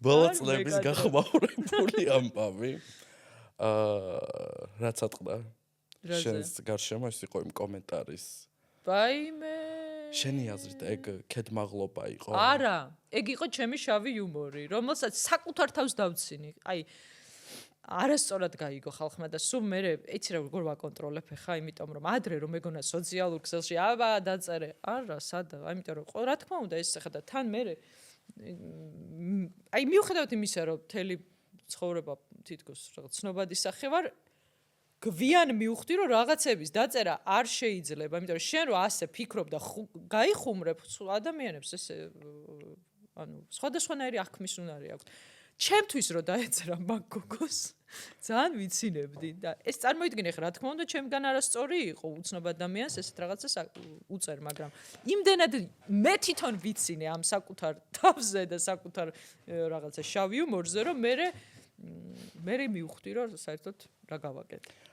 ბოლო წლების გახმაურებული ამბავი. რაც ატყდა? შენს გარშემო ის იყო იმ კომენტარის. ვაიმე. შენი აზრით ეგ ქედმაღლობა იყო? არა, ეგ იყო ჩემი შავი იუმორი, რომელსაც საკუთარ თავს დავცინი. აი არასწორად გაიგო ხალხმა და სულ მე ეცი რა როგორ ვაკონტროლებ ხა, იმიტომ რომ ადრე რომ მეგონა სოციალურ ქსელში აბა დაწერე. არა, სადა, იმიტომ რომ რა თქმა უნდა ეს ხა და თან მე აი მიუხედავად იმისა რომ მთელი ცხოვრება თითქოს რაღაც ცნობადი სახე ვარ გვიან მივხვდი რომ რაღაცების დაწერა არ შეიძლება, იმიტომ რომ შენ რო ასე ფიქრობ და გაიხუმრებ ადამიანებს ესე ანუ სხვადასხვანაირი აღქმის უნარი აქვს. ჩემთვის რო დაეწერა მაგ გოგოს ძალიან ვიცინებდი და ეს წარმოიდგინე ხა რა თქმა უნდა ჩემგან არასწორი იყო უცნობ ადამიანს ესეთ რაღაცას უწერ, მაგრამ იმდენად მე თვითონ ვიცინე ამ საკუთარ თავზე და საკუთარ რაღაცა შავ იუმორზე რომ მე მივხვდი რომ საერთოდ რა გავაკეთე.